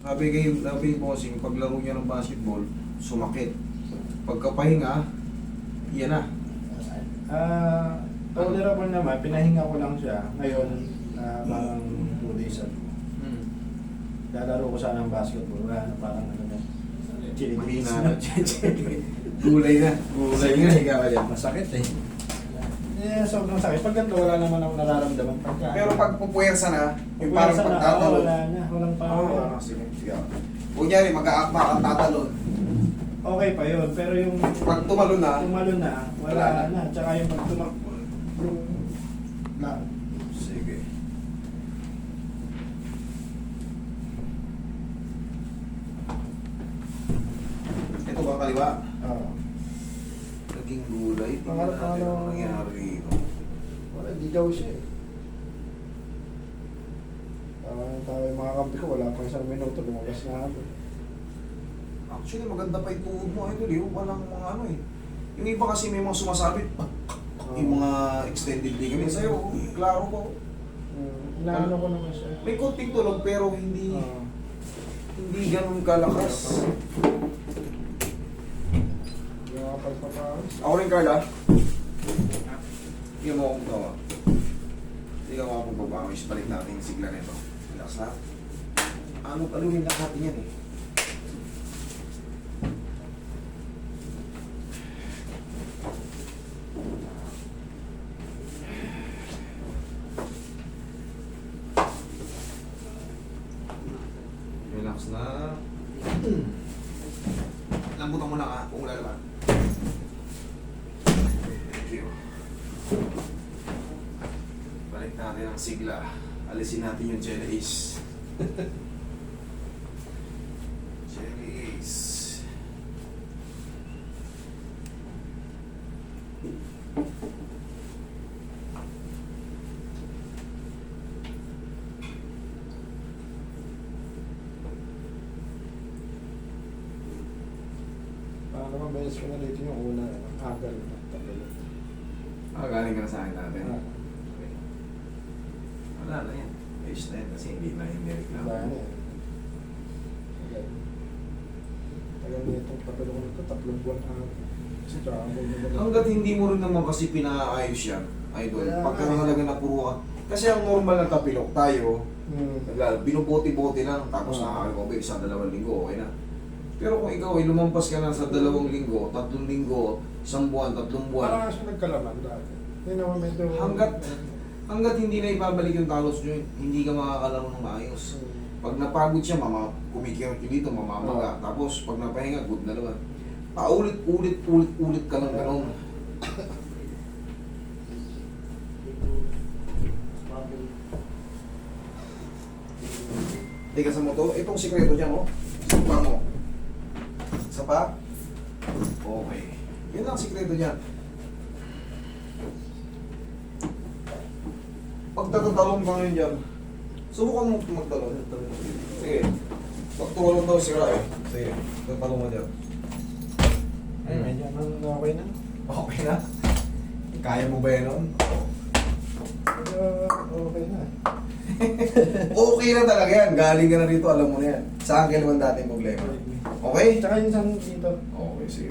Sabi ni bossing, paglaro niya ng basketball, sumakit. Pagkapahinga, yan na. Tolerable naman, pinahinga ko lang siya. Ngayon, parang 2 days ago. Lalaro ko sana ng basketball. Wala na parang ano na. Chili-chili na. Gulay na. Gulay na, higa ka dyan. Masakit eh. Sobrang sakit. Pag ganito, wala naman ako nararamdaman. Pero pag pupuwersa na, yung parang pagtatalon. Wala na. Walang power. Sige. Kunyari, mag-aakma kang tatalon. Okay pa yun. Pero yung Pag tumalon na, wala na. Tsaka yung pagtumakbo. sige. Ito ba kaliwa? Oo. Naging gulay. Tingnan natin ang nangyari rito. Wala, di daw siya eh. Tawa yung mga kampi ko, wala pang 1 minuto, lumabas na ako. Actually, maganda pa yung tuhod mo. Ito, Leo. Walang mga ano eh. Yung iba kasi may mga sumasabit. Yung mga extended ligament. Sa'yo, klaro ko. Inaano ko naman siya. May konting tulog pero hindi ganun kalakas. Yung mga pagpapawis. Ako rin, Carla. Hindi mo akong gawa. Hindi ka ako magbabawis. Balik natin yung sigla na ito. Relax na. Ano, paluhin lang natin yan eh. Relax na. Lambutan mo lang ha, kung lalaban. Thank you. Balik natin ang sigla. Alisin natin yung jelly ace. Jelly ace. Parang naman beses ko na dito yung una, agal na tagalog. Galing ka na sa akin natin. Ah. Okay. Wala na yan. Ayos na yan kasi hindi reklamo. Wala na eh. Tagal na itong tagalog nito, 3 buwan na ako. Kasi Hanggat hindi mo rin naman kasi pinaayos yan, idol. Kaya Pagka nga. nangalaga na puro ka. Kasi ang normal ng kapilok tayo, Hmm. binubote-bote lang, tapos nakaka-recover, 1-2 linggo, okay na. Pero kung ikaw ay lumampas ka na sa 2 linggo, 3 linggo, 1 buwan, 3 buwan, Parang siya nagkalaman dati. Hindi naman medyo... hanggat hindi na ibabalik yung talos nyo, hindi ka makakalaro ng maayos. Pag napagod siya, kumikirot yun dito, mamamaga. Tapos pag napahinga, good na naman. Paulit-ulit ka lang ganun. Teka sa mo to, itong sikreto dyan, oh. Sapa mo. Sapa? Okay. Yun lang ang sikreto dyan. Pag tatalong ka ngayon dyan, subukan mo magtalong. Sige. Pag tumalong daw sira eh. Sige, tatalong mo dyan. Ay, medyo okay na. Okay na? Kaya mo ba yan nun? Medyo okay na. Okay na talaga yan. Galing ka na rito, alam mo na yan. Saan ka naman dating problema? Okay? Tsaka yung isang dito. Okay, sige.